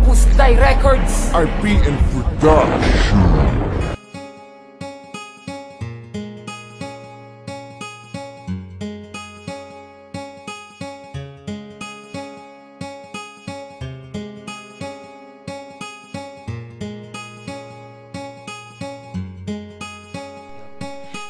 Pusday Records, RPN Production.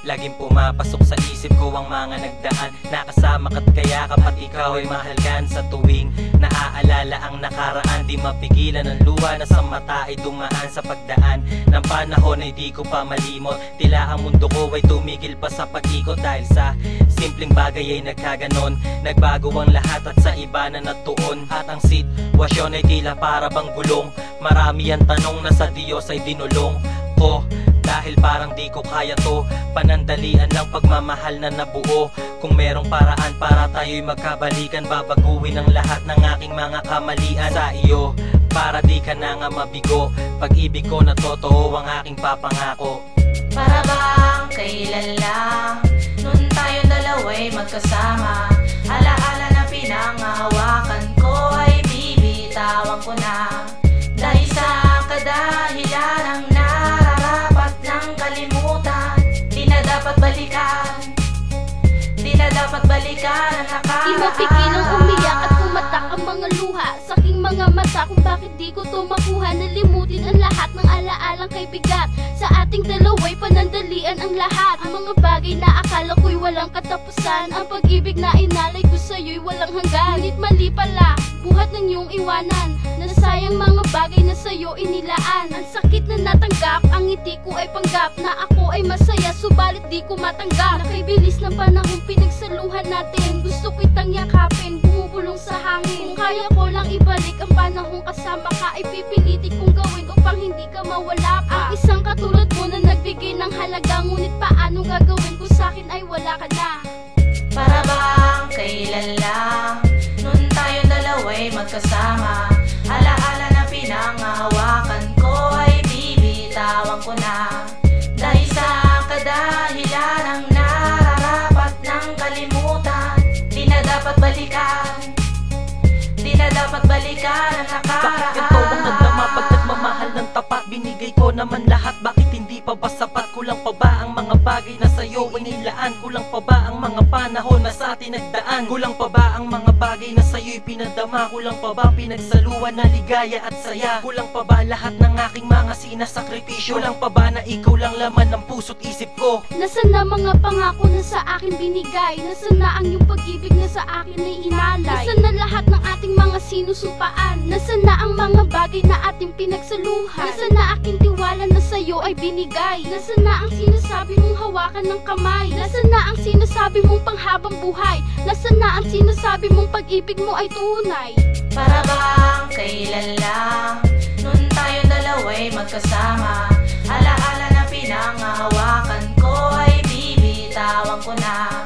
Laging pumapasok sa isip ko ang mga nagdaan. Nakasama ka't kaya kapat ikaw ay mahalgan. Sa tuwing naaalala ang nakaraan, di mapigilan ang luha na sa mata ay dumaan. Sa pagdaan ng panahon ay di ko pa malimot. Tila ang mundo ko ay tumigil pa sa pag-ikot. Dahil sa simpleng bagay ay nagkaganon. Nagbago ang lahat at sa iba na natuon. At ang sitwasyon ay tila para bang gulong. Marami ang tanong na sa Diyos ay dinulong ko. Dahil parang di ko kaya to, panandalian lang pagmamahal na nabuo. Kung merong paraan para tayo'y magkabalikan, babaguhin ang lahat ng aking mga kamalian. Sa iyo, para di ka na nga mabigo, pag-ibig ko na totoo ang aking papangako. Para bang kailan lang, nun tayo dalawa'y magkasama. Alaala na pinangahawakan ko ay bibitawan ko na. Dahil sa kadahilan ang nararapat ng kalimutan, di na dapat balikan, di na dapat balikan ang nakaraan. Di mapigilang umiyak at kumatak ang mga luha sa aking mga mata kung bakit di ko to makuha. Nalimutin ang lahat ng alaalang kay bigat. Sa ating dalawa'y panandalian ang lahat. Ang mga bagay na akala ko'y walang katapusan. Ang pag-ibig na inalay ko sa'yo'y walang hanggan. Ngunit mali pala, buhat ng iyong iwanan. Nasayang mga bagay na sa'yo inilaan. Ang sakit na natanggap, ang ngiti ko ay panggap na ako ay masaya, subalit di ko matanggap. Nakaibilis ng panahong pinagsaluhan natin, gusto ko itang yakapin, bumubulong sa hangin. Kung kaya ko lang ibalik ang panahong kasama ka, ay pipilitin kong gawin upang hindi ka mawala pa. Ang isang katulad mo na nagbigay ng halaga, ngunit paano gagawin kung sa'kin ay wala ka na? Para bang kailan lang, nun tayo dalawa'y magkasama. Alaala na pinangahawakan ko ay bibitawan ko na. Dahil sa kadahilan ang nararapat ng kalimutan, di na dapat balikan, di na dapat balikan ang nakaraan. Bakit ganito ang nagdama pag nagmamahal ng tapat? Binigay ko naman lahat, bakit hindi pa ba sapat? Kulang pa ba ang mga bagay na sa'yo ay nilaan? Kulang pa ba ang mga panahon na sa atin nagdaan? Kulang pa ba ang mga bagay na sa'yo'y pinadama? Kulang pa ba pinagsaluhan na ligaya at saya? Kulang pa ba lahat ng aking mga sinasakripisyo? Kulang pa ba na ikaw lang laman ng puso't isip ko? Nasaan na mga pangako na sa akin binigay? Nasaan na ang iyong pag-ibig na sa akin ay inalay? Nasaan na lahat ng ating mga sinusumpaan? Nasaan na ang mga bagay na ating pinagsaluhan? Nasaan na aking tiwala na sa'yo ay binigay? Nasaan na ang sinasabi mong hawakan ng kamay? Nasaan na ang sinasabi mong panghabang buhay? Nasaan na ang sinasabi mong pag-ibig mo ay tunay? Para bang kailan lang, nun tayo dalawa'y magkasama. Alaala na pinangahawakan ko ay bibitawan ko na.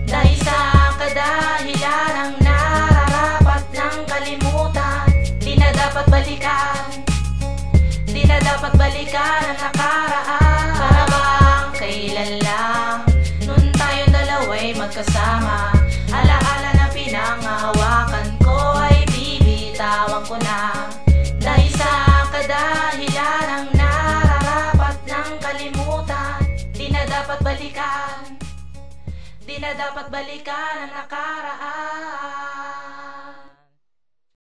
Dahil sa kadahilan ang nararapat ng kalimutan, di na dapat balikan, di na dapat balikan ang nakaraan. Para bang kailan lang, nun tayo dalawa'y magkasama. Alaala na pinangahawakan ko ay bibitawan ko na. Dahil sa kadahilan ang nararapat ng kalimutan, di na dapat balikan, di na dapat balikan ang nakaraan.